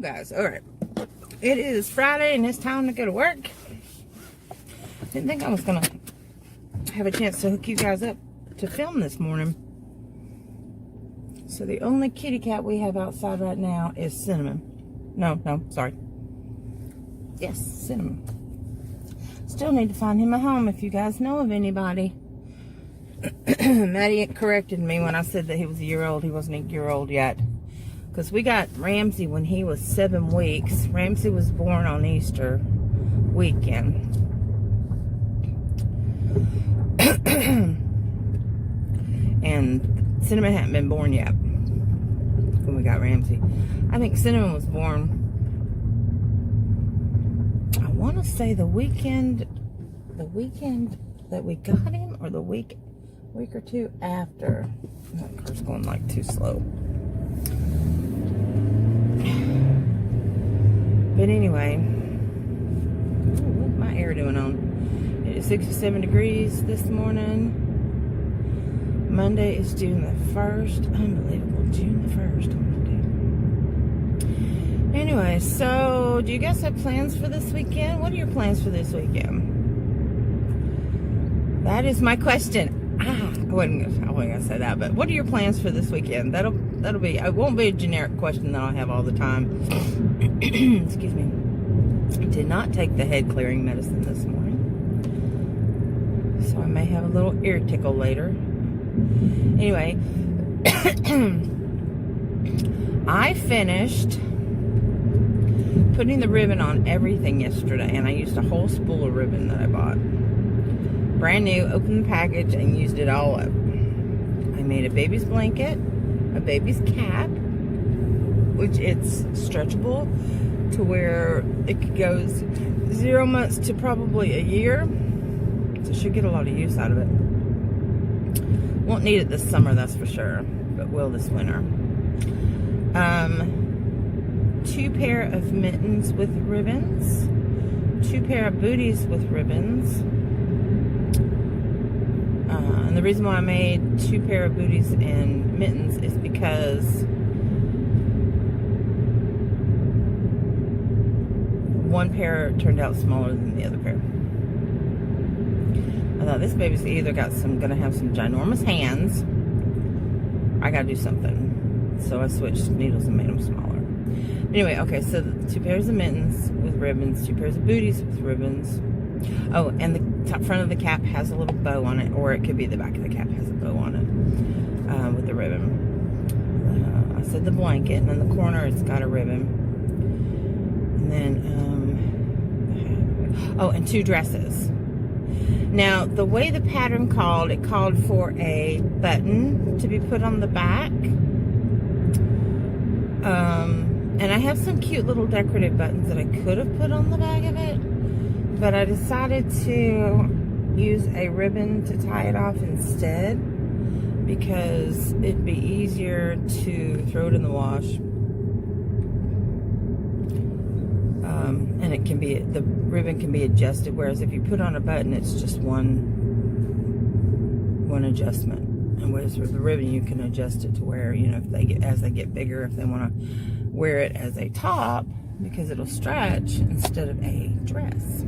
guys, all right, it is Friday and it's time to go to work. Didn't think I was gonna have a chance to hook you guys up to film this morning. So the only kitty cat we have outside right now is Cinnamon. No, sorry. Yes, Cinnamon. Still need to find him a home if you guys know of anybody. Maddie corrected me when I said that he was a year old. He wasn't a year old yet. Because we got Ramsey when he was 7 weeks. Ramsey was born on Easter weekend. And Cinnamon hadn't been born yet when we got Ramsey. I think Cinnamon was born, I want to say the weekend that we got him, or the week or two after. That car's going like too slow. But anyway, what's my air doing on? It is 67 degrees this morning. Monday is June the 1st. Unbelievable, June the 1st on Monday. Anyway, so do you guys have plans for this weekend? What are your plans for this weekend? That is my question. I wasn't gonna say that, but what are your plans for this weekend? That'll be, it won't be a generic question that I'll have all the time. Excuse me. I did not take the head clearing medicine this morning, so I may have a little ear tickle later. Anyway, I finished putting the ribbon on everything yesterday, and I used a whole spool of ribbon that I bought. Brand new, opened the package and used it all up. I made a baby's blanket, a baby's cap, which it's stretchable to where it goes 0 months to probably a year. So she'll get a lot of use out of it. Won't need it this summer, that's for sure, but will this winter. 2 pair of mittens with ribbons, 2 pair of booties with ribbons. And the reason why I made 2 pair of booties and mittens is because one pair turned out smaller than the other pair. I thought this baby's either gonna have some ginormous hands. I gotta do something. So I switched needles and made them smaller. Anyway, okay, so 2 pairs of mittens with ribbons, 2 pairs of booties with ribbons. Oh, and the top front of the cap has a little bow on it, or it could be the back of the cap has a bow on it with the ribbon. I said the blanket, and in the corner it's got a ribbon. And then, oh, and 2 dresses. Now, the way the pattern called, it called for a button to be put on the back. And I have some cute little decorative buttons that I could have put on the back of it, but I decided to use a ribbon to tie it off instead, because it'd be easier to throw it in the wash. And it can be, the ribbon can be adjusted, whereas if you put on a button, it's just one adjustment. And whereas with the ribbon, you can adjust it to where, you know, if they get, as they get bigger, if they want to wear it as a top, because it'll stretch instead of a dress.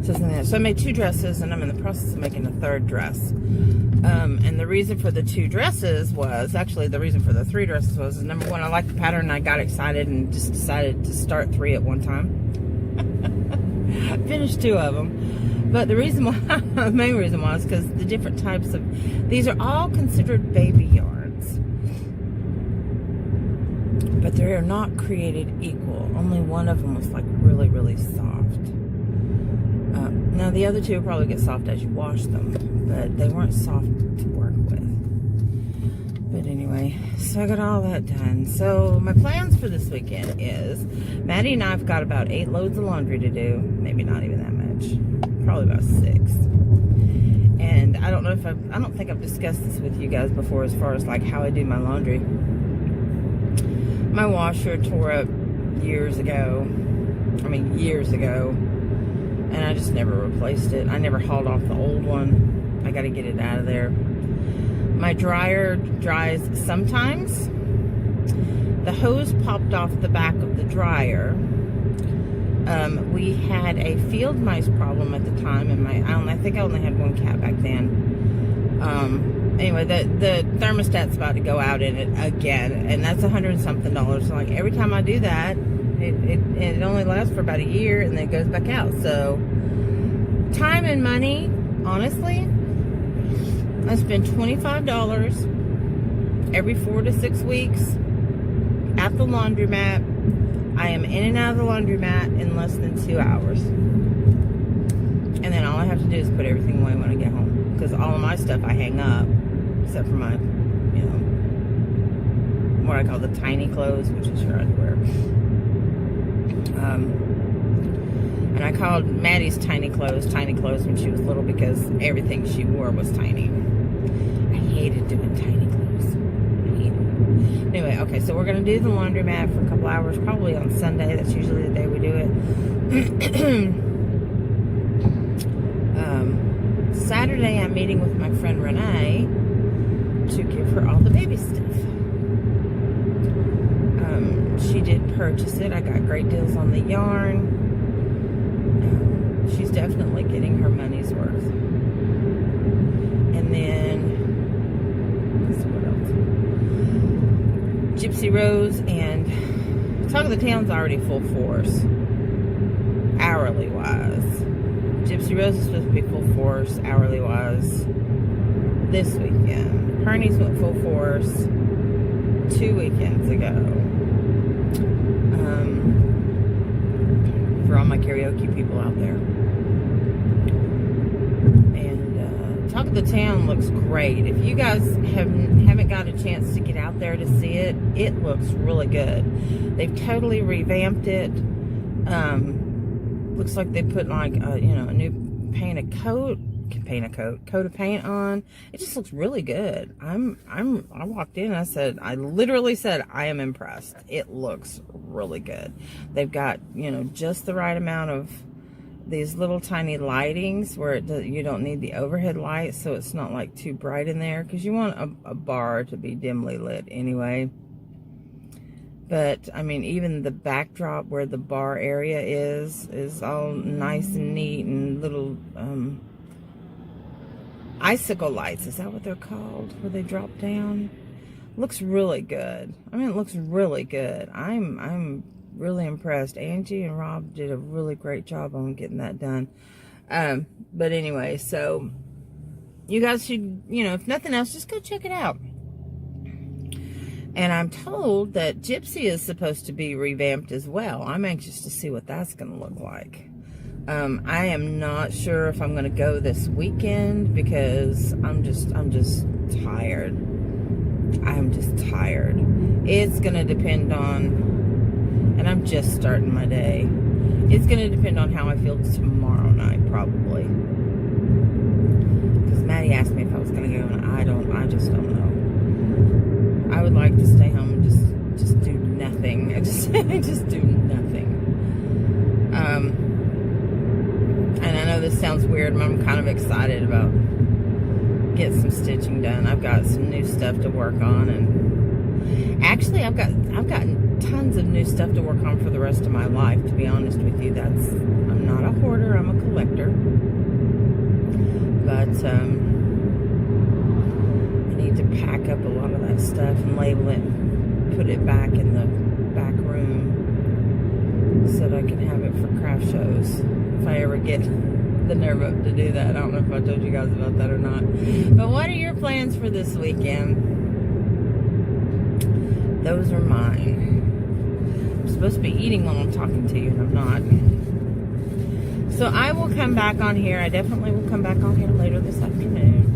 So I made 2 dresses, and I'm in the process of making a 3rd dress. And the reason for the 2 dresses was, actually the reason for the 3 dresses was, number one, I liked the pattern and I got excited and just decided to start 3 at one time. Finished 2 of them. But the reason why, the main reason was because the different types of, these are all considered baby yarns. But they are not created equal. Only one of them was like really, really soft. Now the other 2 will probably get soft as you wash them, but they weren't soft to work with. But anyway, so I got all that done. So my plans for this weekend is, Maddie and I've got about 8 loads of laundry to do. Maybe not even that much. Probably about 6. And I don't know if I don't think I've discussed this with you guys before, as far as like how I do my laundry. My washer tore up years ago. And I just never replaced it. I never hauled off the old one. I got to get it out of there. My dryer dries sometimes. The hose popped off the back of the dryer. We had a field mice problem at the time, and I think I only had one cat back then. Anyway, the thermostat's about to go out in it again, and that's $100 and something. So like every time I do that, it only lasts for about a year, and then it goes back out. So time and money, honestly, I spend $25 every 4 to 6 weeks at the laundromat. I am in and out of the laundromat in less than 2 hours. And then all I have to do is put everything away when I get home. Because all of my stuff I hang up, except for my, you know, what I call the tiny clothes, which is your underwear. And I called Maddie's tiny clothes when she was little because everything she wore was tiny. I hated doing tiny clothes. Anyway, okay, so we're going to do the laundromat for a couple hours, probably on Sunday. That's usually the day we do it. Saturday, I'm meeting with my friend Renee to give her all the baby stuff. She did purchase it. I got great deals on the yarn. She's definitely getting her money's worth. And then, let's see what else. Gypsy Rose and Talk of the Town's already full force, hourly wise. Gypsy Rose is supposed to be full force, hourly wise, this weekend. Hernie's went full force 2 weekends ago. For all my karaoke people out there. And Talk of the Town looks great. If you guys haven't got a chance to get out there to see it, it looks really good. They've totally revamped it. Looks like they put like a new coat of paint on. It just looks really good. I walked in and I literally said I am impressed. It looks really good. They've got, just the right amount of these little tiny lightings where you don't need the overhead light, so it's not like too bright in there, because you want a bar to be dimly lit anyway. But I mean, even the backdrop where the bar area is all nice and neat, and little icicle lights, is that what they're called, where they drop down? Looks really good. I mean, it looks really good. I'm really impressed. Angie and Rob did a really great job on getting that done. But anyway, so you guys should, if nothing else, just go check it out. And I'm told that Gypsy is supposed to be revamped as well. I'm anxious to see what that's going to look like. I am not sure if I'm going to go this weekend because I'm just tired. I'm just tired. It's going to depend on, and I'm just starting my day. It's going to depend on how I feel tomorrow night, probably. Because Maddie asked me if I was going to go, and I just don't know. I would like to stay home and just do nothing. Just do nothing. And I know this sounds weird, but I'm kind of excited about getting some stitching done. I've got some new stuff to work on, and actually I've got tons of new stuff to work on for the rest of my life, to be honest with you. I'm not a hoarder, I'm a collector. But I need to pack up a lot of that stuff and label it and put it back in the back room so that I can have it for craft shows if I ever get the nerve up to do that. I don't know if I told you guys about that or not. But what are your plans for this weekend? Those are mine. I'm supposed to be eating while I'm talking to you, and I'm not. So I will come back on here. I definitely will come back on here later this afternoon.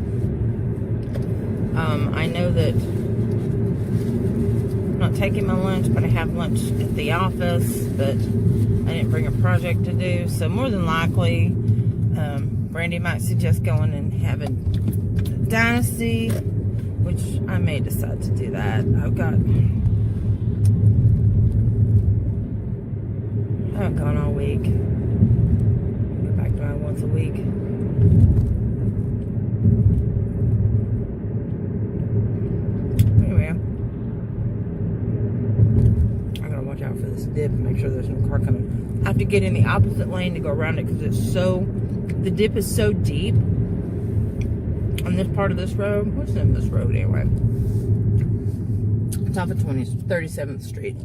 I know that I'm not taking my lunch, but I have lunch at the office, but I didn't bring a project to do. So more than likely, Brandy might suggest going and having Dynasty, which I may decide to do that. I haven't gone all week. Go back to my once a week. Anyway, dip and make sure there's no car coming. I have to get in the opposite lane to go around it because it's so, the dip is so deep on this part of this road. What's the name of this road anyway? It's off of 37th Street.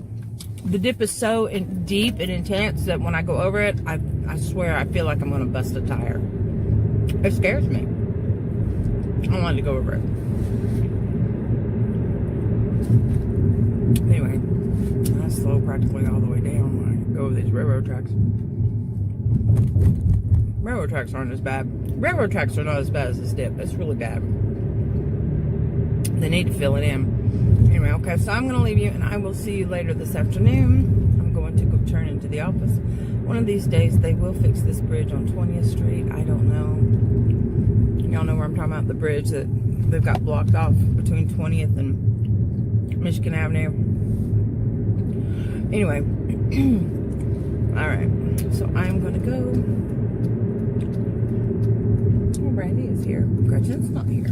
The dip is so deep and intense that when I go over it, I swear I feel like I'm going to bust a tire. It scares me. I don't want to go over it. Anyway, I slow practically all the way down when I go over these railroad tracks. Railroad tracks aren't as bad. Railroad tracks are not as bad as this dip. It's really bad. They need to fill it in. Anyway, okay, so I'm going to leave you, and I will see you later this afternoon. I'm going to go turn into the office. One of these days, they will fix this bridge on 20th Street. I don't know. Y'all know where I'm talking about, the bridge that they've got blocked off between 20th and Michigan Avenue. Anyway, all right, so I'm going to go. Oh, Brandy is here. Gretchen's not here.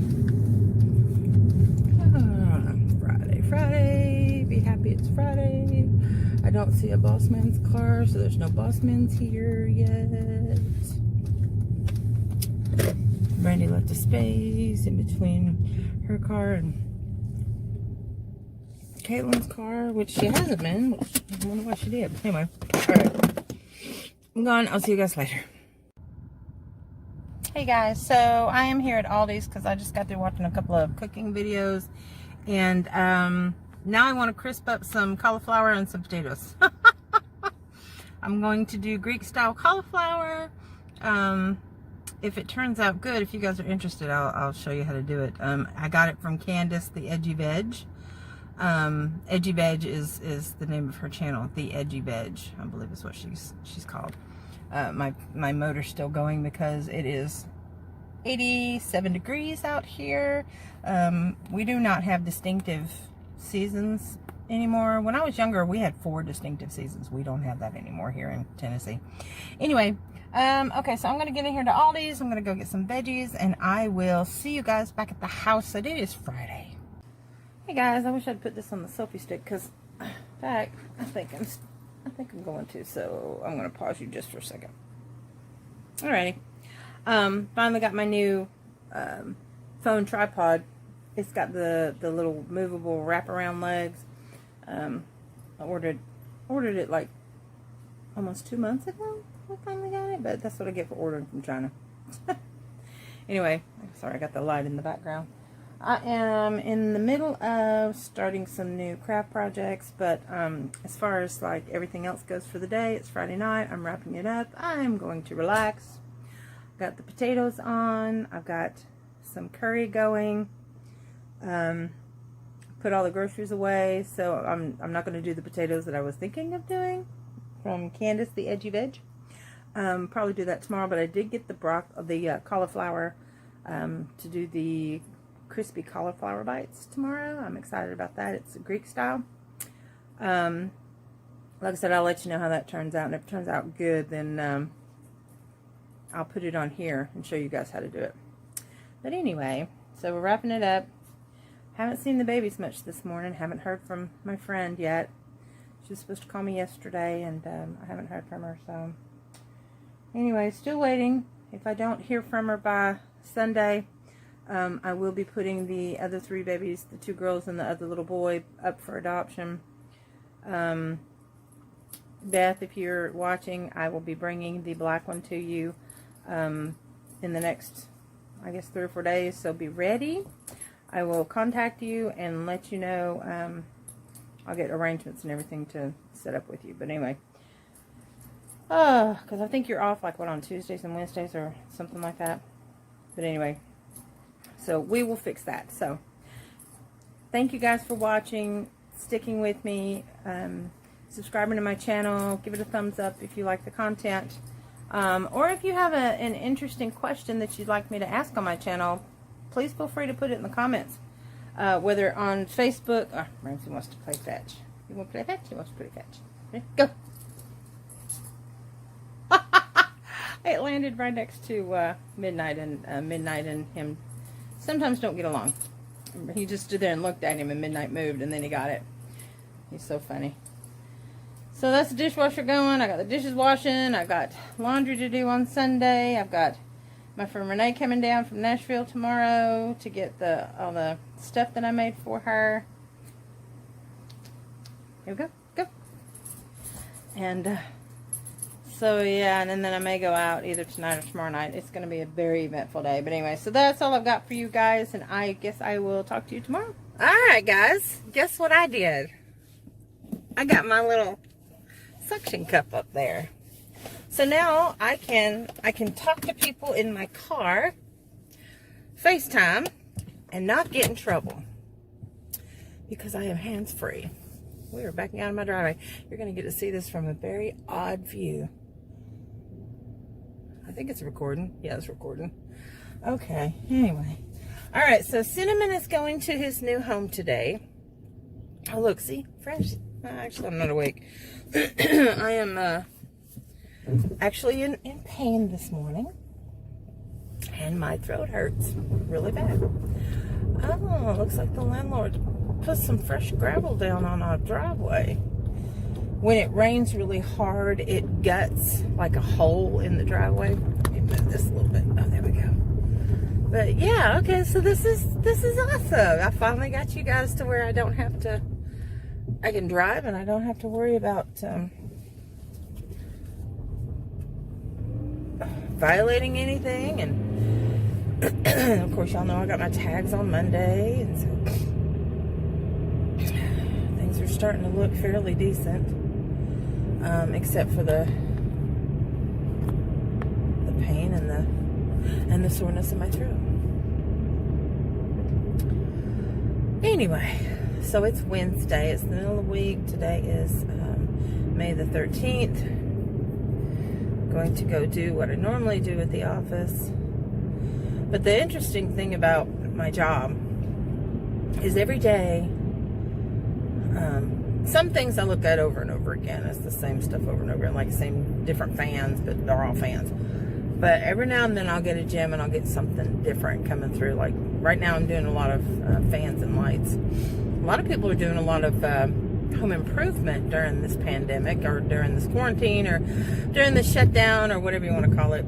Friday, be happy it's Friday. I don't see a boss man's car, so there's no boss man's here yet. Brandy left a space in between her car and Caitlin's car, which she hasn't been. I wonder why she did. Anyway, alright. I'm gone. I'll see you guys later. Hey guys, so I am here at Aldi's because I just got through watching a couple of cooking videos. And now I want to crisp up some cauliflower and some potatoes. I'm going to do Greek style cauliflower. If it turns out good, if you guys are interested, I'll show you how to do it. I got it from Candace, the Edgy Veg. Edgy Veg is the name of her channel. The Edgy Veg, I believe is what she's called. My motor's still going because it is 87 degrees out here. We do not have distinctive seasons anymore. When I was younger, we had 4 distinctive seasons. We don't have that anymore here in Tennessee. Anyway, okay, so I'm going to get in here to Aldi's. I'm going to go get some veggies, and I will see you guys back at the house. It is Friday. Hey guys, I wish I'd put this on the selfie stick because, in fact, I think I'm going to. So I'm going to pause you just for a second. Alrighty. Finally got my new phone tripod. It's got the little movable wraparound legs. I ordered it like almost 2 months ago. I finally got it, but that's what I get for ordering from China. Anyway, sorry, I got the light in the background. I am in the middle of starting some new craft projects, but as far as like everything else goes for the day, it's Friday night. I'm wrapping it up. I'm going to relax. Got the potatoes on. I've got some curry going. Put all the groceries away, so I'm not going to do the potatoes that I was thinking of doing from Candace, the Edgy Veg. Probably do that tomorrow, but I did get the cauliflower to do the crispy cauliflower bites tomorrow. I'm excited about that. It's a Greek style. Like I said, I'll let you know how that turns out, and if it turns out good, then I'll put it on here and show you guys how to do it. But anyway, so we're wrapping it up. Haven't seen the babies much this morning. Haven't heard from my friend yet. She was supposed to call me yesterday, and I haven't heard from her. So anyway, still waiting. If I don't hear from her by Sunday, I will be putting the other 3 babies, the 2 girls and the other little boy, up for adoption. Beth, if you're watching, I will be bringing the black one to you in the next, I guess, 3 or 4 days, so be ready. I will contact you and let you know. I'll get arrangements and everything to set up with you. But anyway, because I think you're off like what, on Tuesdays and Wednesdays or something like that. But anyway, so we will fix that. So thank you guys for watching, sticking with me, subscribing to my channel. Give it a thumbs up if you like the content. Or if you have an interesting question that you'd like me to ask on my channel, please feel free to put it in the comments. Whether on Facebook. Oh, Ramsey wants to play fetch. You want to play fetch? He wants to play fetch. Okay, go. It landed right next to Midnight, and Midnight and him sometimes don't get along. He just stood there and looked at him, and Midnight moved, and then he got it. He's so funny. So that's the dishwasher going. I got the dishes washing. I got laundry to do on Sunday. I've got my friend Renee coming down from Nashville tomorrow to get all the stuff that I made for her. Here we go. Go. And so yeah, and then I may go out either tonight or tomorrow night. It's going to be a very eventful day. But anyway, so that's all I've got for you guys, and I guess I will talk to you tomorrow. Alright guys, guess what I did? I got my little suction cup up there. So now I can talk to people in my car, FaceTime, and not get in trouble. Because I am hands-free. We are backing out of my driveway. You're going to get to see this from a very odd view. I think it's recording. Yeah, it's recording. Okay, anyway. Alright, so Cinnamon is going to his new home today. Oh, look, see? Fresh. Actually, I'm not awake. I am actually in pain this morning. And my throat hurts really bad. Oh, looks like the landlord put some fresh gravel down on our driveway. When it rains really hard, it guts like a hole in the driveway. Let me move this a little bit. Oh, there we go. But yeah, okay, so this is awesome. I finally got you guys to where I don't have to, I can drive and I don't have to worry about violating anything. And of course, y'all know I got my tags on Monday, and so things are starting to look fairly decent, except for the pain and the soreness in my throat. Anyway, so it's Wednesday. It's the middle of the week. Today is May the 13th. Going to go do what I normally do at the office. But the interesting thing about my job is every day, some things I look at over and over again. It's the same stuff over and over again, like same different fans, but they're all fans. But every now and then I'll get a gem and I'll get something different coming through. Like right now I'm doing a lot of fans and lights. A lot of people are doing a lot of home improvement during this pandemic, or during this quarantine, or during this shutdown, or whatever you want to call it.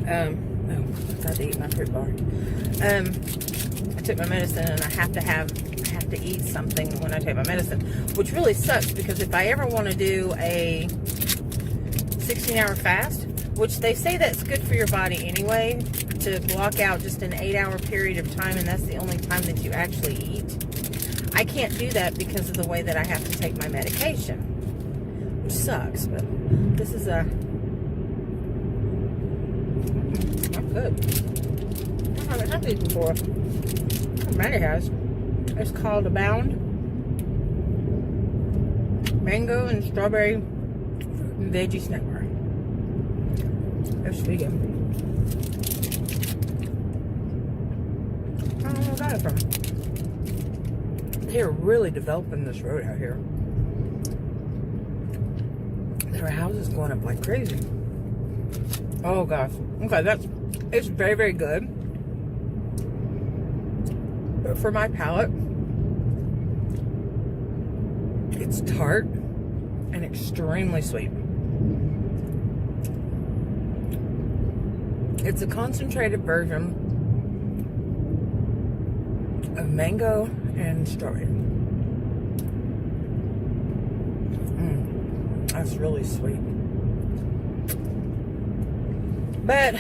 I tried to eat my fruit bar. I took my medicine, and I have to eat something when I take my medicine, which really sucks, because if I ever want to do a 16-hour fast, which they say that's good for your body anyway, to block out just an 8-hour period of time, and that's the only time that you actually eat. I can't do that because of the way that I have to take my medication, which sucks. But this is not good. I haven't had these before. Maddie has. It's called Abound. Mango and strawberry and veggie snack bar. It's vegan. I don't know where I got it from. They're really developing this road out here. There are houses going up like crazy. Oh gosh. Okay, it's very, very good. But for my palate, it's tart and extremely sweet. It's a concentrated version of mango and strawberry. That's really sweet. But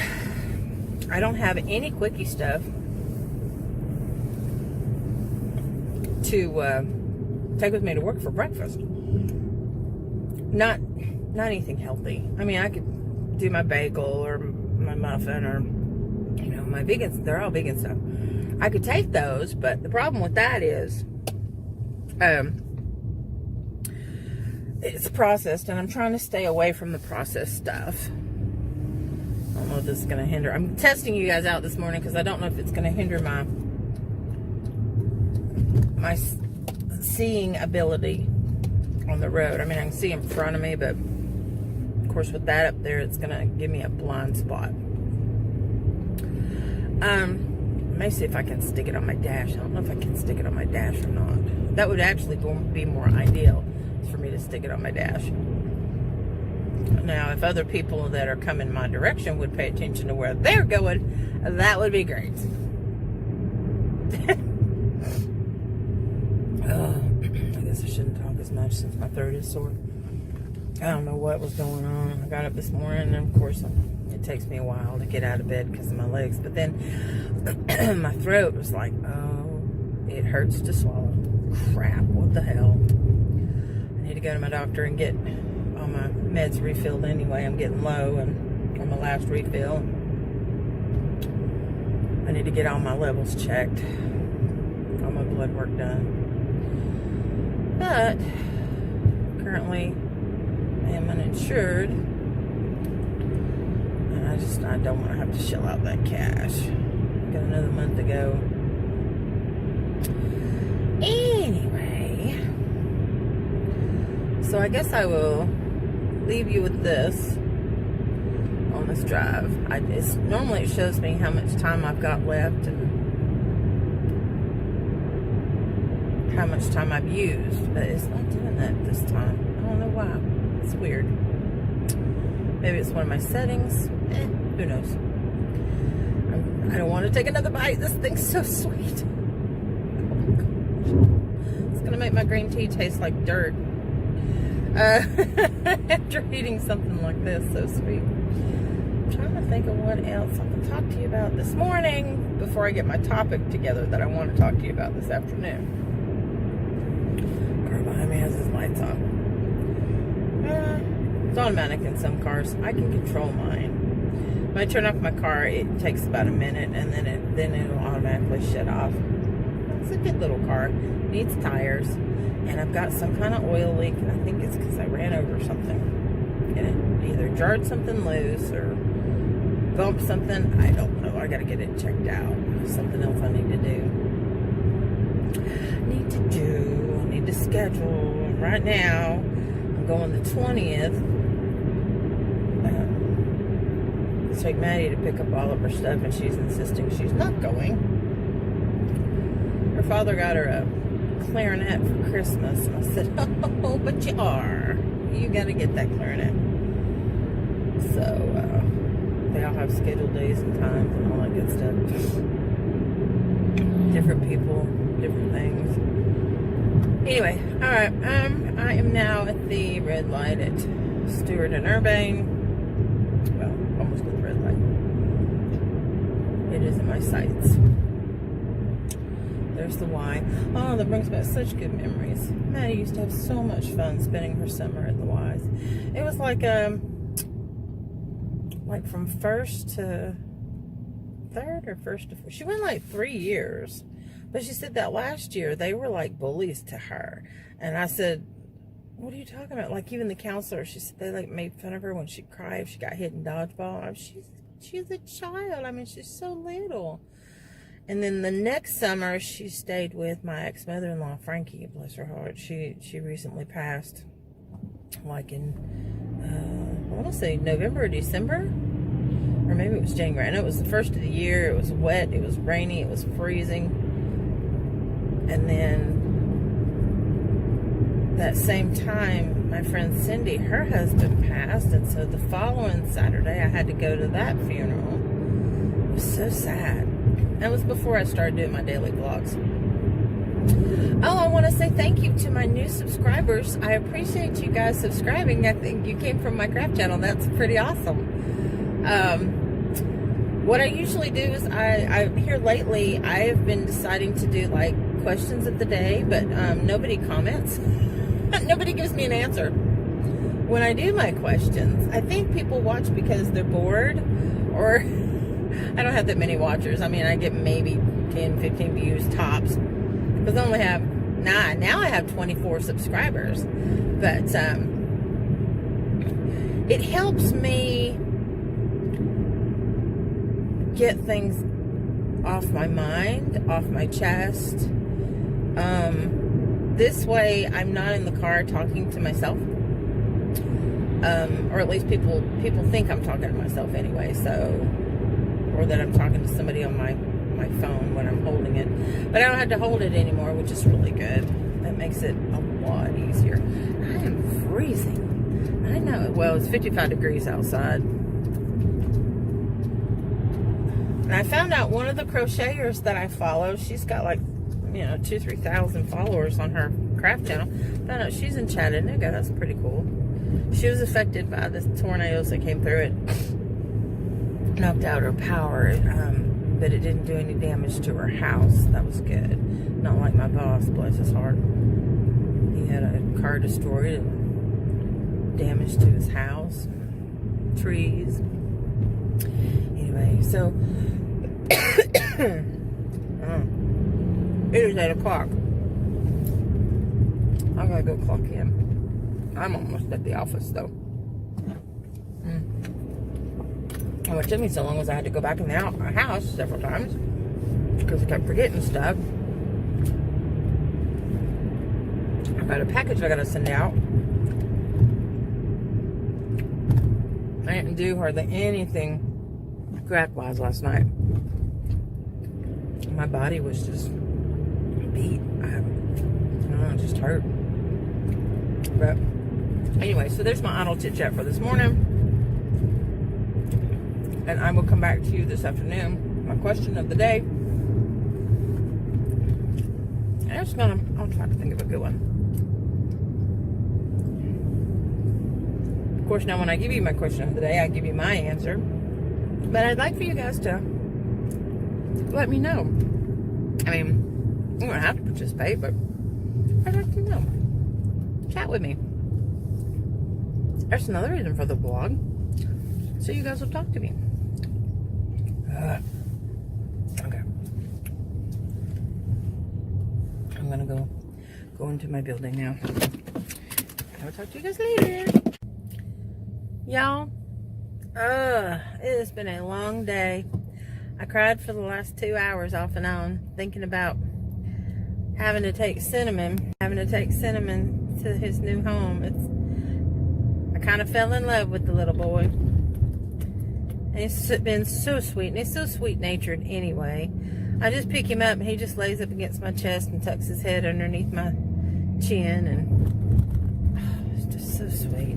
I don't have any quickie stuff to take with me to work for breakfast. Not anything healthy. I mean, I could do my bagel or my muffin, or my vegans. They're all vegan stuff. I could take those, but the problem with that is it's processed, and I'm trying to stay away from the processed stuff. I don't know if this is going to hinder. I'm testing you guys out this morning because I don't know if it's going to hinder my seeing ability on the road. I mean, I can see in front of me, but of course with that up there, it's going to give me a blind spot. Let me see if I can stick it on my dash. I don't know if I can stick it on my dash or not. That would actually be more ideal. for me to stick it on my dash. Now, if other people that are coming my direction would pay attention to where they're going, that would be great. I guess I shouldn't talk as much since my throat is sore. I don't know what was going on. I got up this morning, and of course, it takes me a while to get out of bed because of my legs. But then my throat was like, oh, it hurts to swallow. Crap, what the hell? I need to go to my doctor and get all my meds refilled anyway. I'm getting low and on my last refill. I need to get all my levels checked. All my blood work done. But currently I am uninsured, and I don't want to have to shell out that cash. I got another month to go. Anyway, so I guess I will leave you with this on this drive. Normally it shows me how much time I've got left and how much time I've used, but it's not doing that this time. I don't know why. It's weird. Maybe it's one of my settings. Who knows? I don't want to take another bite. This thing's so sweet. Oh my gosh. It's gonna make my green tea taste like dirt. After eating something like this, so sweet. I'm trying to think of what else I can talk to you about this morning before I get my topic together that I want to talk to you about this afternoon. Car behind me has his lights on. It's automatic in some cars. I can control mine. When I turn off my car, it takes about a minute, and then it'll automatically shut off. It's a good little car. Needs tires, and I've got some kind of oil leak, and I think it's because I ran over something, and it either jarred something loose or bumped something. I don't know. I got to get it checked out. There's something else I need to do. I need to schedule. Right now, I'm going the 20th. Take Maddie to pick up all of her stuff, and she's insisting she's not going. Her father got her a clarinet for Christmas, and I said, oh, but you are. You got to get that clarinet. So, they all have scheduled days and times and all that good stuff. Different people, different things. Anyway, alright, I am now at the red light at Stewart and Urbane. Well, almost at the red light. It is in my sights. There's the Y. Oh, that brings back such good memories. Maddie used to have so much fun spending her summer at the Y's. It was like from first to third or first to fourth. She went like 3 years. But she said that last year they were like bullies to her. And I said, what are you talking about? Like even the counselor, she said they like made fun of her when she'd cry if she got hit in dodgeball. She's a child. I mean, she's so little. And then the next summer, she stayed with my ex-mother-in-law, Frankie, bless her heart. She recently passed, like in, I want to say November or December, or maybe it was January. I know it was the first of the year. It was wet. It was rainy. It was freezing. And then that same time, my friend Cindy, her husband passed, and so the following Saturday, I had to go to that funeral. It was so sad. That was before I started doing my daily vlogs. Oh, I want to say thank you to my new subscribers. I appreciate you guys subscribing. I think you came from my craft channel. That's pretty awesome. What I usually do is I here lately, I have been deciding to do like questions of the day, but nobody comments. Nobody gives me an answer. When I do my questions, I think people watch because they're bored, or I don't have that many watchers. I mean, I get maybe 10, 15 views tops. Because I only have 9. Now I have 24 subscribers. But it helps me get things off my mind, off my chest. This way, I'm not in the car talking to myself. Or at least people think I'm talking to myself anyway, so... Or that I'm talking to somebody on my phone when I'm holding it. But I don't have to hold it anymore, which is really good. That makes it a lot easier. I am freezing. I know. Well, it's 55 degrees outside. And I found out one of the crocheters that I follow, she's got like, 2,000-3,000 followers on her craft channel. Found out she's in Chattanooga. That's pretty cool. She was affected by the tornadoes that came through it. Knocked out her power, but it didn't do any damage to her house. That was good. Not like my boss, bless his heart. He had a car destroyed and damage to his house, trees. Anyway, so it is 8 o'clock. I gotta go clock in. I'm almost at the office though. What took me so long was I had to go back in the house several times because I kept forgetting stuff. I've got a package I gotta send out. I didn't do hardly anything craft-wise last night. My body was just beat. I don't know, it just hurt. But anyway, so there's my idle chit-chat for this morning. And I will come back to you this afternoon. My question of the day. I'll try to think of a good one. Of course, now when I give you my question of the day, I give you my answer. But I'd like for you guys to let me know. I mean, you don't have to participate, but I'd like to know. Chat with me. That's another reason for the blog. So you guys will talk to me. Okay. I'm gonna go into my building now. I'll talk to you guys later. Y'all, it has been a long day. I cried for the last 2 hours off and on, thinking about having to take Cinnamon to his new home. I kind of fell in love with the little boy. And he's been so sweet, and he's so sweet-natured anyway. I just pick him up, and he just lays up against my chest and tucks his head underneath my chin, and it's just so sweet.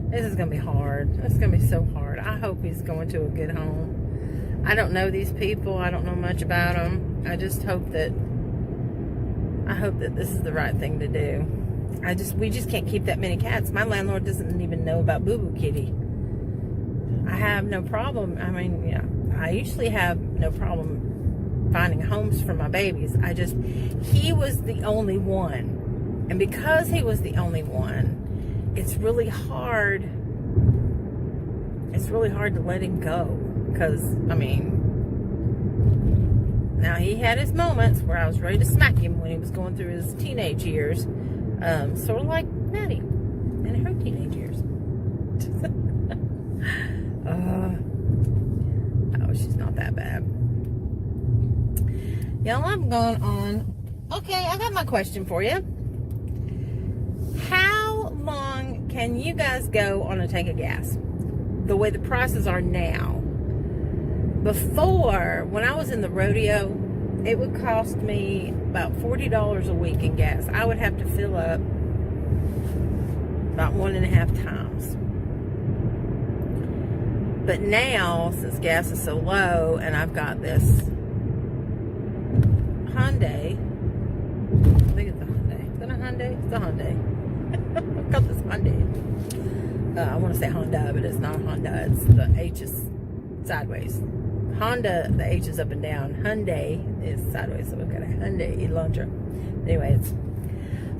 This is going to be hard. It's going to be so hard. I hope he's going to a good home. I don't know these people. I don't know much about them. I just hope that this is the right thing to do. We just can't keep that many cats. My landlord doesn't even know about Boo Boo Kitty. I have no problem. I mean, I usually have no problem finding homes for my babies. He was the only one. And because he was the only one, it's really hard to let him go. Because, I mean, now he had his moments where I was ready to smack him when he was going through his teenage years. Sort of like Maddie in her teenage years. Oh, she's not that bad. Y'all, I'm going on. Okay, I got my question for you. How long can you guys go on a tank of gas? The way the prices are now. Before, when I was in the rodeo, it would cost me about $40 a week in gas. I would have to fill up about 1.5 times. But now, since gas is so low, and I've got this Hyundai, I think it's a Hyundai. Is it a Hyundai? It's a Hyundai. I've got this Hyundai. I want to say Honda, but it's not Honda. It's the H is sideways. Honda, the H is up and down. Hyundai is sideways, so we've got a Hyundai Elantra. Anyways,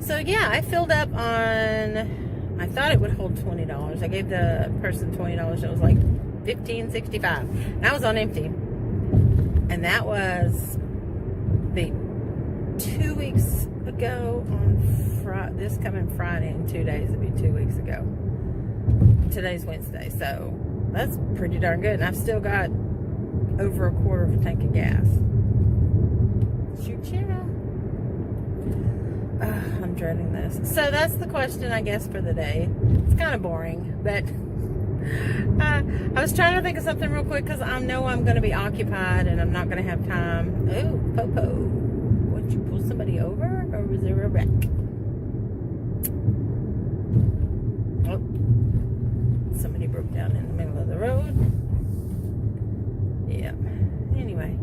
so yeah, I filled up on, I thought it would hold $20. I gave the person $20. It was like $15.65. And I was on empty. And that was the 2 weeks ago on this coming Friday. In 2 days, it'd be 2 weeks ago. Today's Wednesday, so that's pretty darn good. And I've still got over a quarter of a tank of gas. Shoot, yeah. I'm dreading this. So that's the question, I guess, for the day. It's kind of boring, but I was trying to think of something real quick because I know I'm going to be occupied and I'm not going to have time. Oh, Popo. Would you pull somebody over, or was there a wreck? Oh, somebody broke down in the middle of the road. Yeah. Anyway.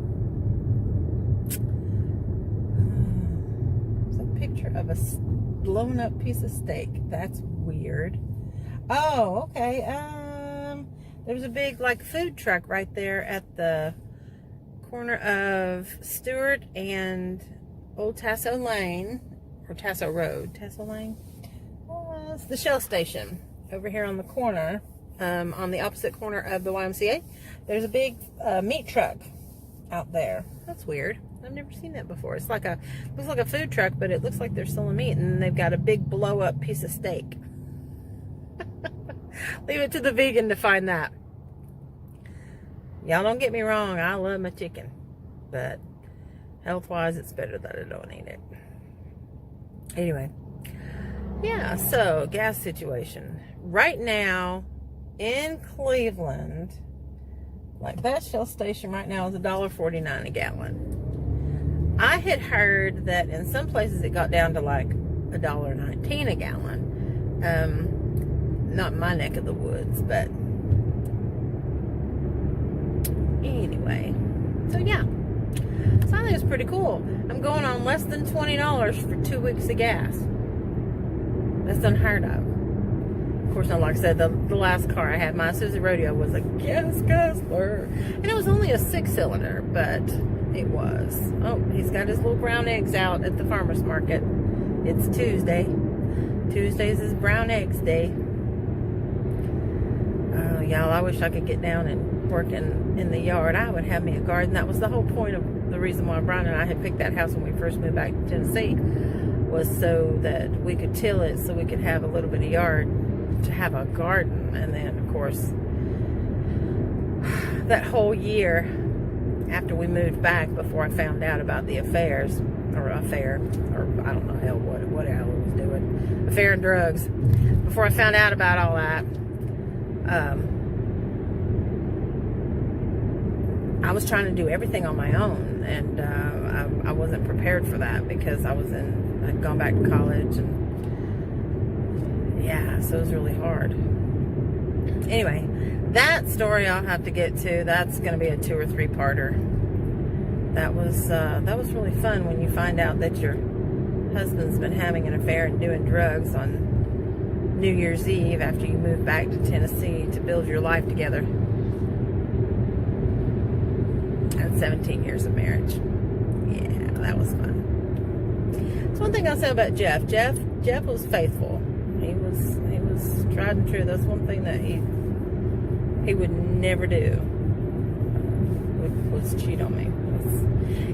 There's a picture of a blown up piece of steak. That's weird. Oh, okay. There's a big, like, food truck right there at the corner of Stewart and Old Tasso Lane, or Tasso Road. Tasso Lane? It's the Shell station over here on the corner, on the opposite corner of the YMCA. There's a big meat truck out there. That's weird. I've never seen that before. It's like looks like a food truck, but it looks like they're selling meat, and they've got a big blow up piece of steak. Leave it to the vegan to find that. Y'all don't get me wrong, I love my chicken, but health-wise, it's better that I don't eat it. Anyway, yeah, so gas situation. Right now, in Cleveland, like that Shell station right now is $1.49 a gallon. I had heard that in some places it got down to like $1.19 a gallon. Not my neck of the woods, but anyway. So yeah. So I think it's pretty cool. I'm going on less than $20 for 2 weeks of gas. That's unheard of. Of course, now, like I said, the last car I had, my Susie Rodeo, was a gas guzzler. And it was only a 6-cylinder, but it was. Oh, he's got his little brown eggs out at the farmer's market. It's Tuesday. Tuesdays is brown eggs day. Y'all, I wish I could get down and work in the yard. I would have me a garden. That was the whole point of the reason why Brian and I had picked that house when we first moved back to Tennessee, was so that we could till it, so we could have a little bit of yard to have a garden. And then, of course, that whole year after we moved back, before I found out about the affair, or I don't know what Al was doing, affair and drugs, before I found out about all that, I was trying to do everything on my own, and I wasn't prepared for that because I'd gone back to college, and yeah, so it was really hard. Anyway, that story I'll have to get to. That's going to be a 2 or 3-parter. That was really fun when you find out that your husband's been having an affair and doing drugs on New Year's Eve after you moved back to Tennessee to build your life together. And 17 years of marriage. Yeah, that was fun. So one thing I'll say about Jeff. Jeff was faithful. He was tried and true. That's one thing that he would never do. Was cheat on me.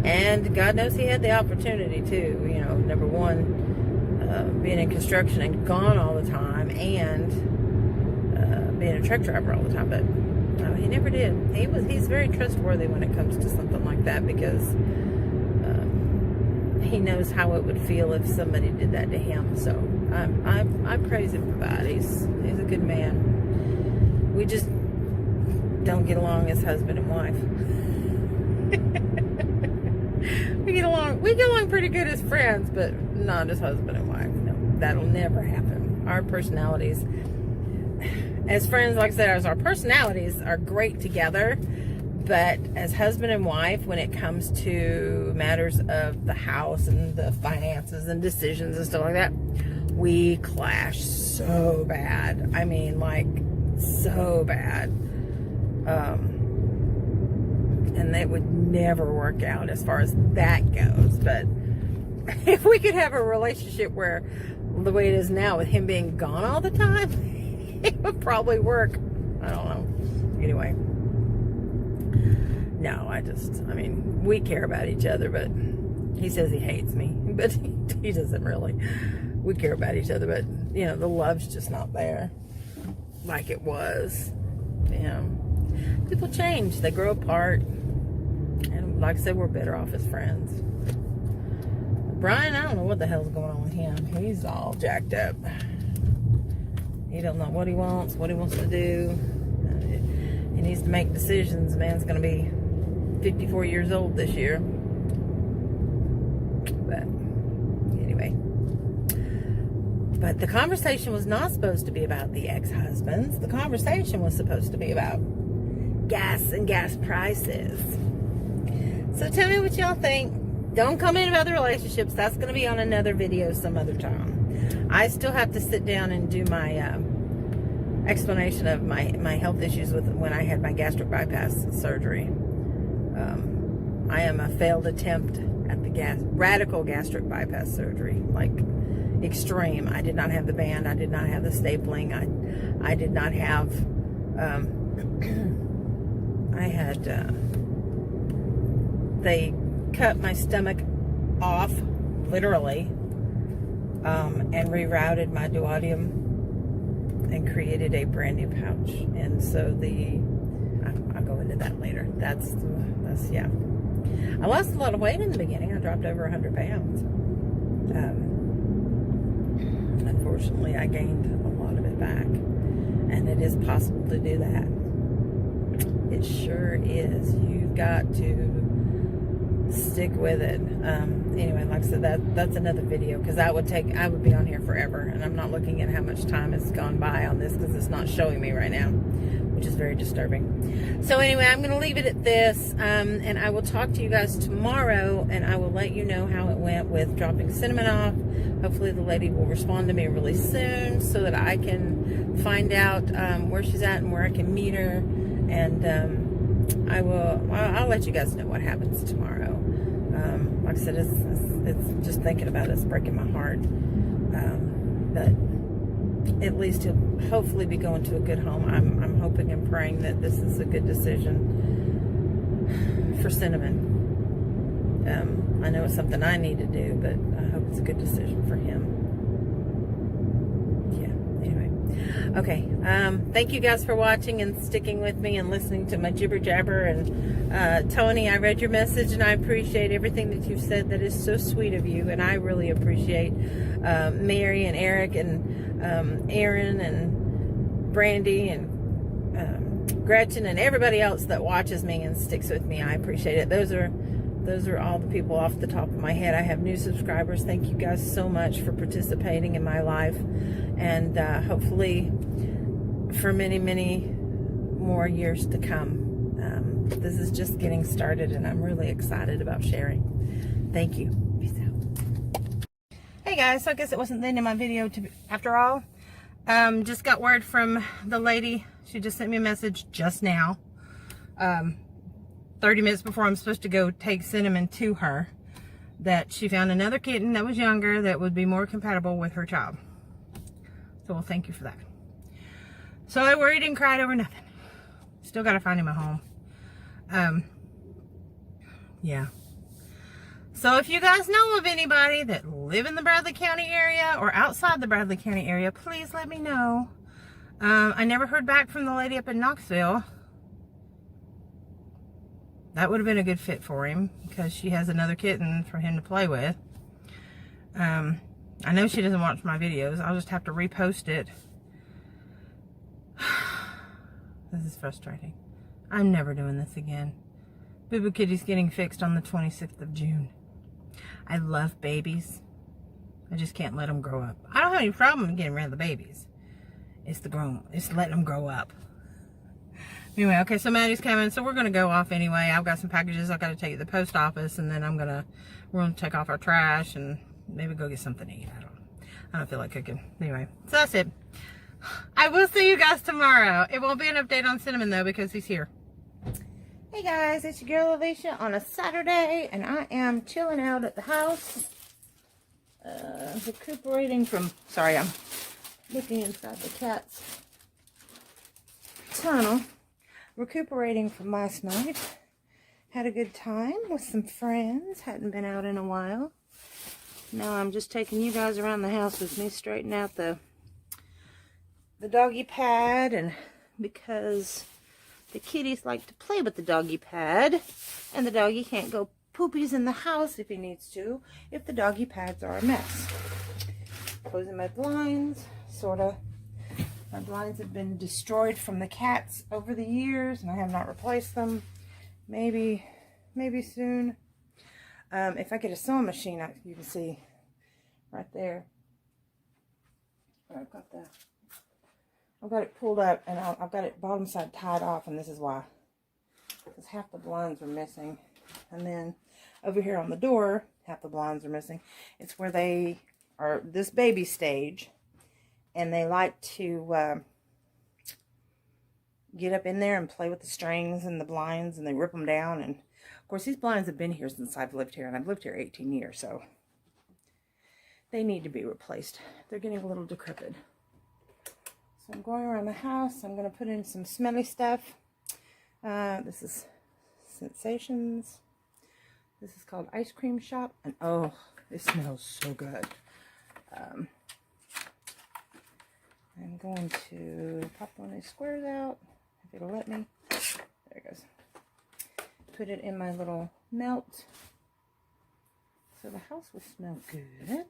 And God knows he had the opportunity too. You know, number one, being in construction and gone all the time, and being a truck driver all the time, but he never did. He's very trustworthy when it comes to something like that, because he knows how it would feel if somebody did that to him. So I praise him for that. He's a good man. We just don't get along as husband and wife. We get along pretty good as friends, but not as husband and wife. No, that'll never happen. Our personalities, as friends, like I said, our personalities are great together, but as husband and wife, when it comes to matters of the house and the finances and decisions and stuff like that, we clash so bad. I mean, like, so bad. And they would never work out as far as that goes. But if we could have a relationship where the way it is now, with him being gone all the time, it would probably work. I don't know. Anyway. No, I mean, we care about each other, but he says he hates me. But he doesn't really. We care about each other, but, you know, the love's just not there like it was. You know, people change. They grow apart. And like I said, we're better off as friends. Brian, I don't know what the hell's going on with him. He's all jacked up. He don't know what he wants to do. He needs to make decisions. Man's going to be 54 years old this year. But anyway. But the conversation was not supposed to be about the ex-husbands. The conversation was supposed to be about gas and gas prices. So tell me what y'all think. Don't comment about the relationships. That's going to be on another video some other time. I still have to sit down and do my explanation of my health issues with when I had my gastric bypass surgery. I am a failed attempt at the radical gastric bypass surgery, like extreme. I did not have the band. I did not have the stapling. I did not have. I had. They cut my stomach off, literally, and rerouted my duodenum and created a brand new pouch. And so I'll go into that later. That's yeah. I lost a lot of weight in the beginning. I dropped over 100 pounds. Unfortunately, I gained a lot of it back, and it is possible to do that. It sure is. You've got to stick with it. Anyway, like I said, that's another video, because I would be on here forever, and I'm not looking at how much time has gone by on this because it's not showing me right now, which is very disturbing. So anyway, I'm going to leave it at this, and I will talk to you guys tomorrow, and I will let you know how it went with dropping Cinnamon off. Hopefully the lady will respond to me really soon so that I can find out where she's at and where I can meet her, and I'll let you guys know what happens tomorrow. Like I said, it's just thinking about it's breaking my heart. But at least he'll hopefully be going to a good home. I'm hoping and praying that this is a good decision for Cinnamon. I know it's something I need to do, but I hope it's a good decision for him. Okay, thank you guys for watching and sticking with me and listening to my jibber jabber. And Tony, I read your message and I appreciate everything that you've said. That is so sweet of you, and I really appreciate Mary and Eric and Aaron and Brandy and Gretchen and everybody else that watches me and sticks with me. I appreciate it. Those are all the people off the top of my head. I have new subscribers. Thank you guys so much for participating in my life, and hopefully for many, many more years to come. This is just getting started, and I'm really excited about sharing. Thank you. Peace out. Hey guys, so I guess it wasn't the end of my video after all. Just got word from the lady. She just sent me a message just now. 30 minutes before I'm supposed to go take Cinnamon to her, that she found another kitten that was younger that would be more compatible with her child. So, well, thank you for that. So I worried and cried over nothing. Still got to find him a home. Yeah. So if you guys know of anybody that live in the Bradley County area or outside the Bradley County area, please let me know. I never heard back from the lady up in Knoxville. That would have been a good fit for him, because she has another kitten for him to play with. I know she doesn't watch my videos. I'll just have to repost it. This is frustrating. I'm never doing this again. Boo Boo Kitty's getting fixed on the 26th of June. I love babies. I just can't let them grow up. I don't have any problem getting rid of the babies. It's letting them grow up. Anyway, okay, so Maddie's coming, so we're going to go off anyway. I've got some packages I've got to take to the post office, and then we're going to take off our trash and maybe go get something to eat. I don't feel like cooking. Anyway, so that's it. I will see you guys tomorrow. It won't be an update on Cinnamon, though, because he's here. Hey, guys, it's your girl, Alishia, on a Saturday, and I am chilling out at the house. Recuperating from... Sorry, I'm looking inside the cat's tunnel. Recuperating from last night. Had a good time with some friends. Hadn't been out in a while. Now I'm just taking you guys around the house with me, straighten out the doggy pad, and because the kitties like to play with the doggy pad, and the doggy can't go poopies in the house if he needs to, if the doggy pads are a mess. Closing my blinds, sorta. My blinds have been destroyed from the cats over the years, and I have not replaced them. Maybe soon. If I get a sewing machine, you can see right there. I've got it pulled up, and I've got it bottom side tied off, and this is why. Because half the blinds are missing. And then over here on the door, half the blinds are missing. It's where they are this baby stage, and they like to get up in there and play with the strings and the blinds, and they rip them down. And of course, these blinds have been here since I've lived here, and I've lived here 18 years, so they need to be replaced. They're getting a little decrepit. So I'm going around the house. I'm going to put in some smelly stuff. This is Sensations. This is called Ice Cream Shop. And oh, it smells so good. I'm going to pop one of these squares out, if it'll let me. There it goes. Put it in my little melt, so the house will smell good. There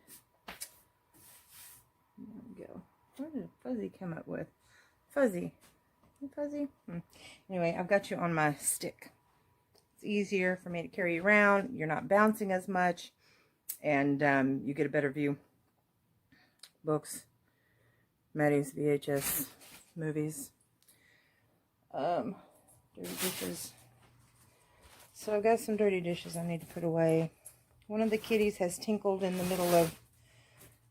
we go. What did Fuzzy come up with? Fuzzy. Fuzzy? Anyway, I've got you on my stick. It's easier for me to carry you around. You're not bouncing as much, and you get a better view. Books, Maddie's VHS movies, dirty dishes. So I've got some dirty dishes I need to put away. One of the kitties has tinkled in the middle of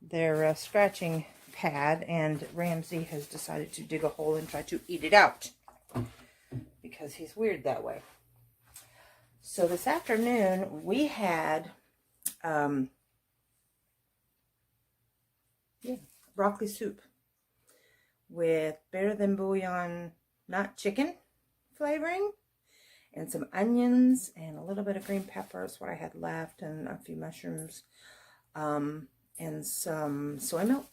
their scratching pad, and Ramsey has decided to dig a hole and try to eat it out because he's weird that way. So this afternoon we had broccoli soup with better than bouillon, not chicken flavoring, and some onions and a little bit of green pepper is what I had left, and a few mushrooms, and some soy milk.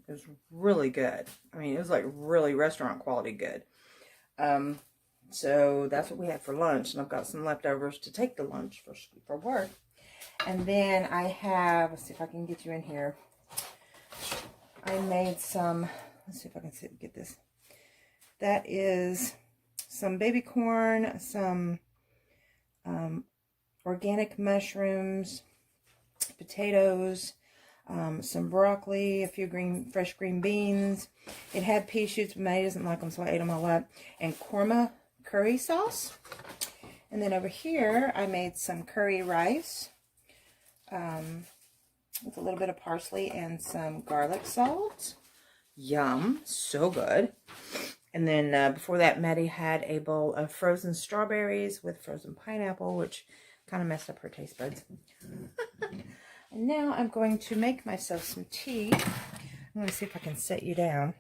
It was really good. I mean, it was like really restaurant quality good. So that's what we had for lunch, and I've got some leftovers to take to lunch for work. And then I have, let's see if I can get you in here. I made some, let's see if I can get this. That is some baby corn, some organic mushrooms, potatoes, some broccoli, a few fresh green beans. It had pea shoots, but Maddie doesn't like them, so I ate them all up. And korma curry sauce. And then over here, I made some curry rice with a little bit of parsley and some garlic salt. Yum, so good. And then before that, Maddie had a bowl of frozen strawberries with frozen pineapple, which kind of messed up her taste buds. And now I'm going to make myself some tea. I'm going to see if I can set you down.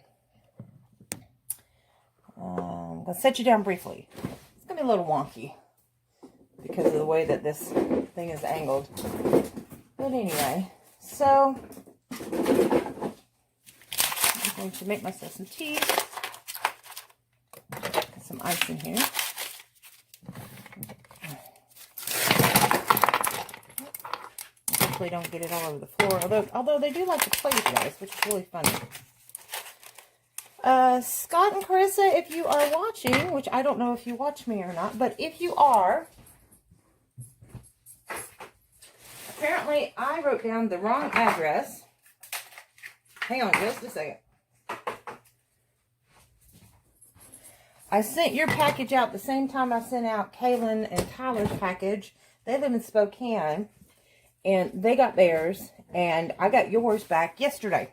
I'm going to set you down briefly. It's going to be a little wonky because of the way that this thing is angled. But anyway, so I'm going to make myself some tea. Get some ice in here. Hopefully don't get it all over the floor. Although they do like to play with guys, which is really funny. Scott and Carissa, if you are watching, which I don't know if you watch me or not, but if you are, apparently I wrote down the wrong address. Hang on just a second. I sent your package out the same time I sent out Kaylin and Tyler's package. They live in Spokane, and they got theirs, and I got yours back yesterday.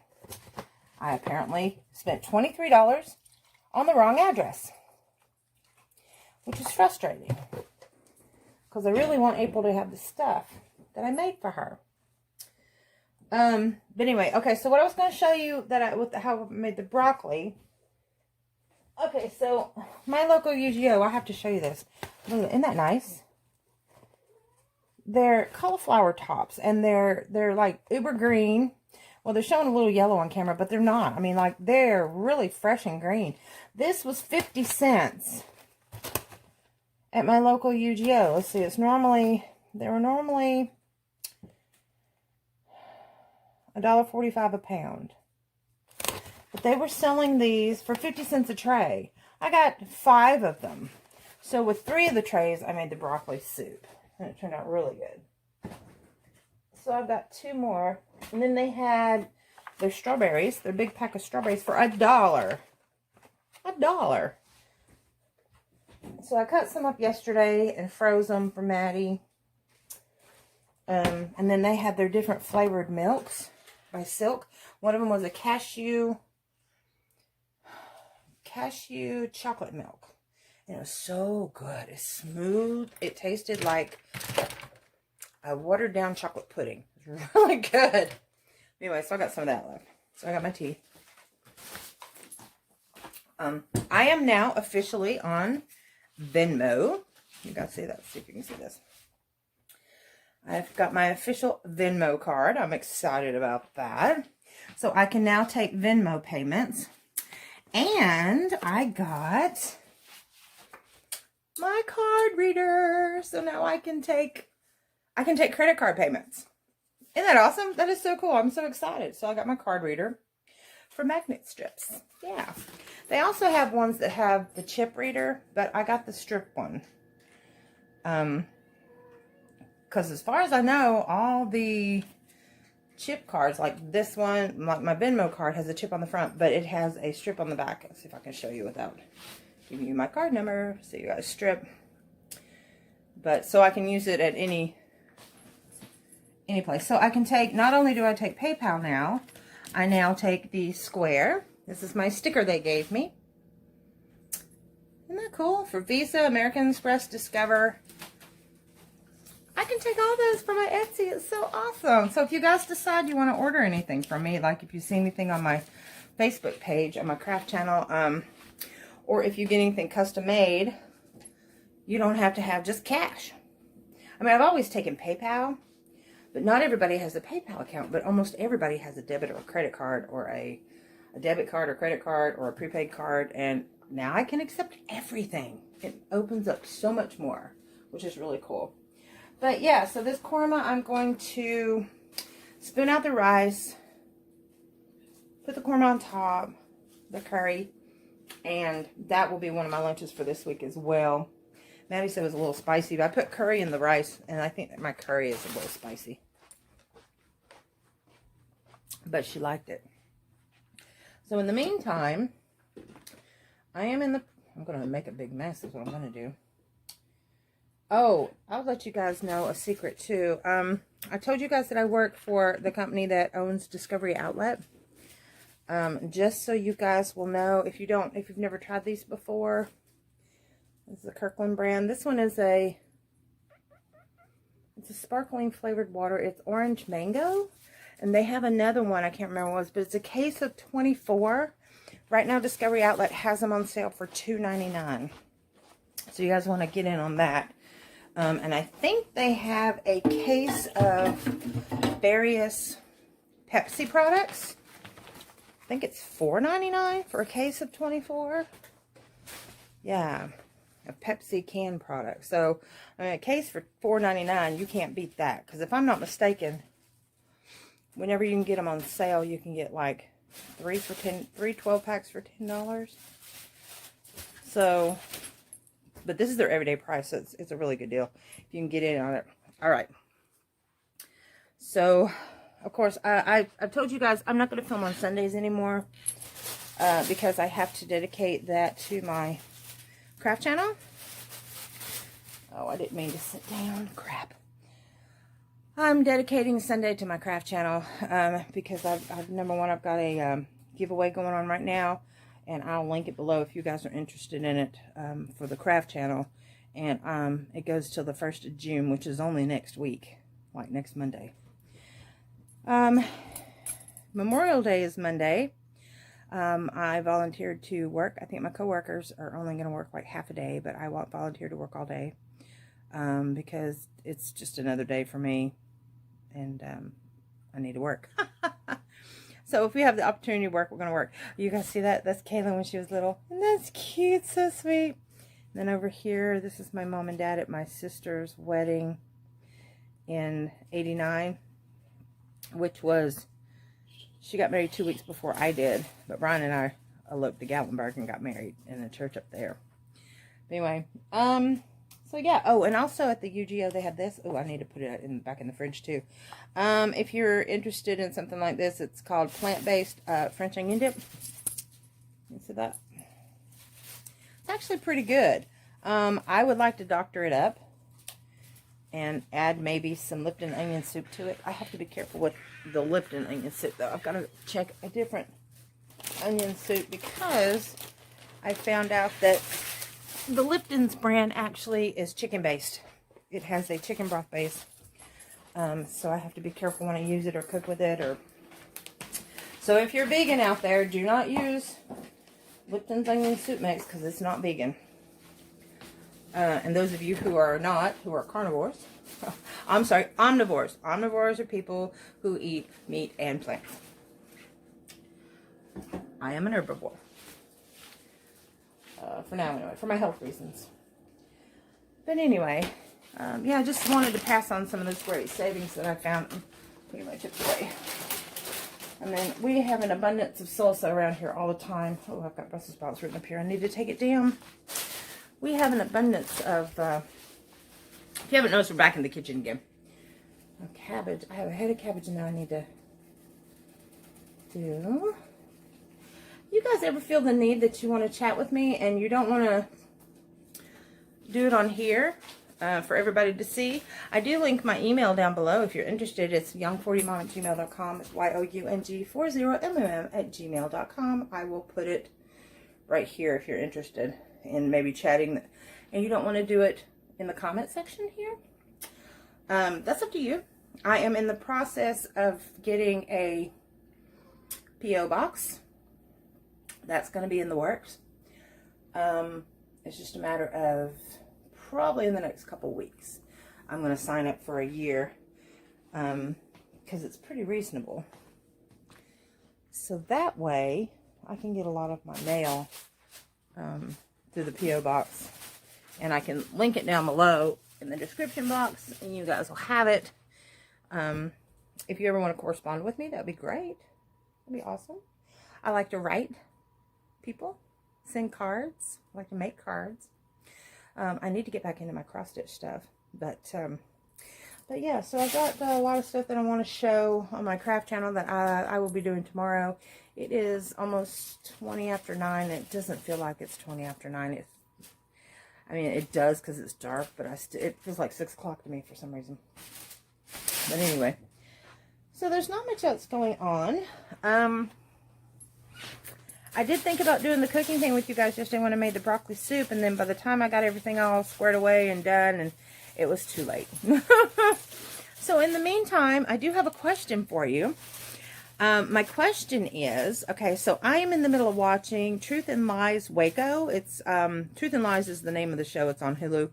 I apparently spent $23 on the wrong address, which is frustrating because I really want April to have the stuff that I made for her. But anyway, okay, so what I was going to show you how I made the broccoli. Okay, so my local UGO, I have to show you this. Look, isn't that nice? They're cauliflower tops, and they're like uber green. Well, they're showing a little yellow on camera, but they're not. I mean, like, they're really fresh and green. This was 50 cents at my local UGO. Let's see, they were normally $1.45 a pound. But they were selling these for 50 cents a tray. I got 5 of them. So with 3 of the trays, I made the broccoli soup. And it turned out really good. So I've got 2 more. And then they had They're strawberries. They're a big pack of strawberries for $1. $1. So I cut some up yesterday and froze them for Maddie. And then they had their different flavored milks by Silk. One of them was a cashew chocolate milk. And it was so good. It's smooth. It tasted like a watered down chocolate pudding. It was really good. Anyway, so I got some of that left. So I got my tea. I am now officially on Venmo. You guys see that? See if you can see this. I've got my official Venmo card. I'm excited about that. So I can now take Venmo payments. And I got my card reader. So now I can take credit card payments. Isn't that awesome? That is so cool. I'm so excited. So I got my card reader for magnet strips. Yeah. They also have ones that have the chip reader, but I got the strip one. Because as far as I know, all the chip cards, like this one, my Venmo card has a chip on the front, but it has a strip on the back. Let's see if I can show you without giving you my card number. So you got a strip. But so I can use it at any place. So I can take, not only do I take PayPal now, I now take the Square. This is my sticker they gave me. Isn't that cool? For Visa, American Express, Discover. I can take all those for my Etsy. It's so awesome. So if you guys decide you want to order anything from me, like if you see anything on my Facebook page, on my craft channel, or if you get anything custom made, you don't have to have just cash. I mean, I've always taken PayPal, but not everybody has a PayPal account, but almost everybody has a debit or a credit card, or a debit card or credit card or a prepaid card, and now I can accept everything. It opens up so much more, which is really cool. But yeah, so this korma, I'm going to spoon out the rice, put the korma on top, the curry, and that will be one of my lunches for this week as well. Maddie said it was a little spicy, but I put curry in the rice, and I think that my curry is a little spicy. But she liked it. So in the meantime, I'm going to make a big mess is what I'm going to do. Oh, I'll let you guys know a secret too. I told you guys that I work for the company that owns Discovery Outlet. Just so you guys will know, if you've never tried these before, this is the Kirkland brand. This one is it's a sparkling flavored water. It's orange mango. And they have another one, I can't remember what it was, but it's a case of 24. Right now, Discovery Outlet has them on sale for $2.99. So you guys want to get in on that. And I think they have a case of various Pepsi products. I think it's $4.99 for a case of 24. Yeah, a Pepsi can product. So, I mean, a case for $4.99, you can't beat that. Because if I'm not mistaken, whenever you can get them on sale, you can get like three 12 packs for $10. So, but this is their everyday price, so it's a really good deal if you can get in on it. All right. So, of course, I've told you guys I'm not going to film on Sundays anymore because I have to dedicate that to my craft channel. Oh, I didn't mean to sit down. Crap. I'm dedicating Sunday to my craft channel because number one, I've got a giveaway going on right now, and I'll link it below if you guys are interested in it for the craft channel. And it goes till the 1st of June, which is only next week, like next Monday. Memorial Day is Monday. I volunteered to work. I think my coworkers are only going to work like half a day, but I volunteered to work all day because it's just another day for me, and I need to work. So if we have the opportunity to work, we're going to work. You guys see that? That's Kaylin when she was little. And that's cute. So sweet. And then over here, this is my mom and dad at my sister's wedding in '89, which was, she got married 2 weeks before I did. But Brian and I eloped to Gatlinburg and got married in a church up there. But anyway, So yeah. Oh, and also at the UGO they have this. Oh, I need to put it back in the fridge too. If you're interested in something like this, it's called plant-based French onion dip. You see that? It's actually pretty good. I would like to doctor it up and add maybe some Lipton onion soup to it. I have to be careful with the Lipton onion soup though. I've got to check a different onion soup because I found out that the Lipton's brand actually is chicken based. It has a chicken broth base. So I have to be careful when I use it or cook with it. So if you're vegan out there, do not use Lipton's onion soup mix because it's not vegan. And those of you who are not, who are carnivores, I'm sorry, omnivores. Omnivores are people who eat meat and plants. I am an herbivore. For now anyway, for my health reasons. But anyway, yeah, I just wanted to pass on some of those great savings that I found pretty much took away. And then we have an abundance of salsa around here all the time. Oh, I've got Brussels sprouts written up here. I need to take it down. We have an abundance of, if you haven't noticed, we're back in the kitchen again. Cabbage. I have a head of cabbage now I need to do. You guys ever feel the need that you want to chat with me and you don't want to do it on here for everybody to see? I do link my email down below if you're interested. It's young40mom@gmail.com. It's young40mmm@gmail.com. I will put it right here if you're interested in maybe chatting and you don't want to do it in the comment section here. That's up to you. I am in the process of getting a P.O. box. That's going to be in the works. It's just a matter of probably in the next couple weeks. I'm going to sign up for a year because it's pretty reasonable. So that way I can get a lot of my mail through the P.O. box. And I can link it down below in the description box and you guys will have it. If you ever want to correspond with me, that'd be great. That'd be awesome. I like to write people, send cards. I like to make cards. I need to get back into my cross-stitch stuff, but yeah, so I've got a lot of stuff that I want to show on my craft channel that I will be doing tomorrow. It is almost 20 after 9. It doesn't feel like it's 20 after 9. I mean, it does because it's dark, but it feels like 6 o'clock to me for some reason. But anyway, so there's not much else going on. I did think about doing the cooking thing with you guys yesterday when I made the broccoli soup, and then by the time I got everything all squared away and done, and it was too late. So in the meantime, I do have a question for you. My question is, okay, so I am in the middle of watching Truth and Lies Waco. It's Truth and Lies is the name of the show. It's on Hulu.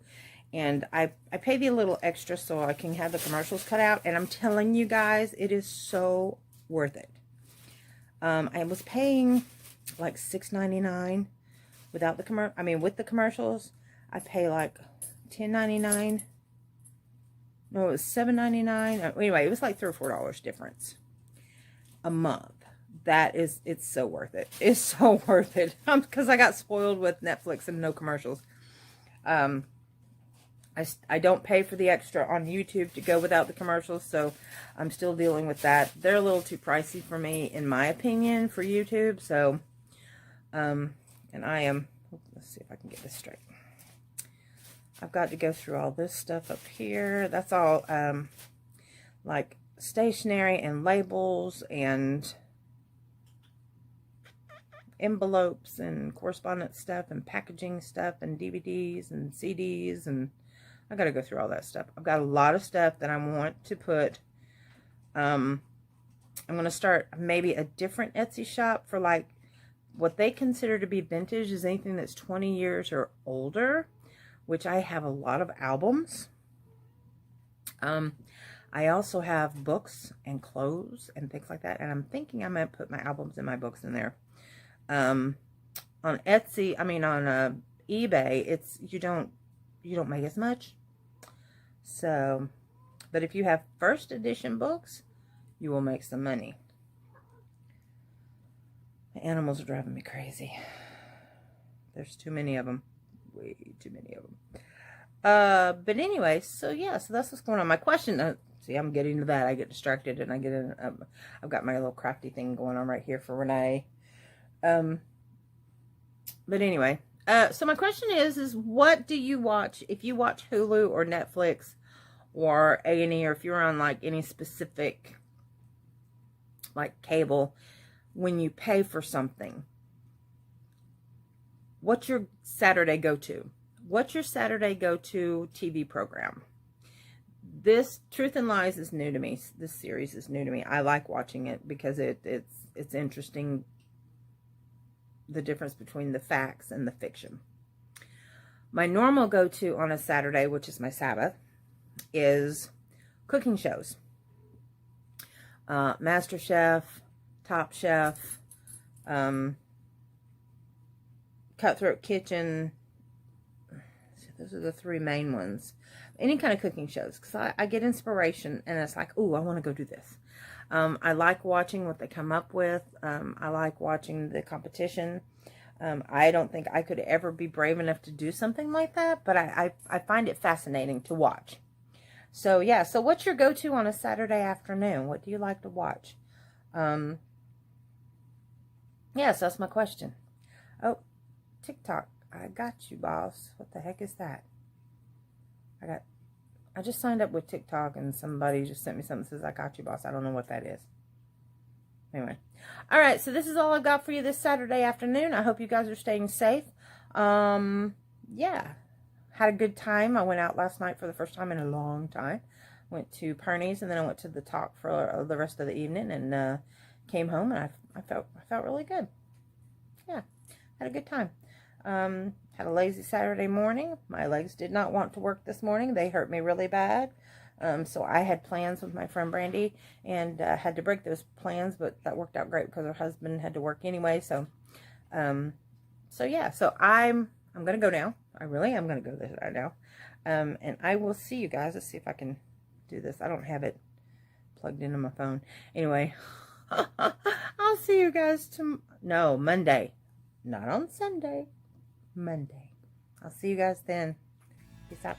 And I paid a little extra so I can have the commercials cut out. And I'm telling you guys, it is so worth it. I was paying like $6.99 without the with the commercials. I pay like $10.99. No, it was $7.99. Anyway, it was like $3 or $4 difference a month. It's so worth it. It's so worth it. Because I got spoiled with Netflix and no commercials. I don't pay for the extra on YouTube to go without the commercials, so I'm still dealing with that. They're a little too pricey for me, in my opinion, for YouTube. So, and I am, let's see if I can get this straight. I've got to go through all this stuff up here. That's all, like stationery and labels and envelopes and correspondence stuff and packaging stuff and DVDs and CDs, and I got to go through all that stuff. I've got a lot of stuff that I want to put. I'm going to start maybe a different Etsy shop for like what they consider to be vintage is anything that's 20 years or older, which I have a lot of albums. I also have books and clothes and things like that, and I'm thinking I'm going to put my albums and my books in there. On Etsy, on eBay, you don't make as much. So, but if you have first edition books, you will make some money. The animals are driving me crazy. There's too many of them. Way too many of them. But anyway, so yeah, so that's what's going on. My question, see, I'm getting to that. I get distracted and I get in, I've got my little crafty thing going on right here for Renee. But anyway, so my question is what do you watch? If you watch Hulu or Netflix or A&E, or if you're on like any specific like cable, when you pay for something, what's your Saturday go-to? What's your Saturday go-to TV program? This Truth and Lies is new to me. This series is new to me. I like watching it because it's interesting, the difference between the facts and the fiction. My normal go-to on a Saturday, which is my Sabbath, is cooking shows. Master Chef, Top Chef, Cutthroat Kitchen. Those are the three main ones. Any kind of cooking shows, because I get inspiration and it's like, ooh, I want to go do this. I like watching what they come up with. I like watching the competition. I don't think I could ever be brave enough to do something like that, but I find it fascinating to watch. So yeah, so what's your go-to on a Saturday afternoon? What do you like to watch? Yes, that's my question. Oh, TikTok. I got you, boss. What the heck is that? I just signed up with TikTok and somebody just sent me something that says, I got you, boss. I don't know what that is. Anyway. All right, so this is all I've got for you this Saturday afternoon. I hope you guys are staying safe. Yeah. Had a good time. I went out last night for the first time in a long time. Went to Perny's and then I went to the Talk for the rest of the evening and came home and I felt really good. Yeah. Had a good time. Had a lazy Saturday morning. My legs did not want to work this morning. They hurt me really bad. So I had plans with my friend Brandy and had to break those plans, but that worked out great because her husband had to work anyway. So, so yeah, so I'm going to go now. I really am going to go this right now. And I will see you guys. Let's see if I can do this. I don't have it plugged into my phone. Anyway, I'll see you guys Monday. Not on Sunday. Monday. I'll see you guys then. Peace out.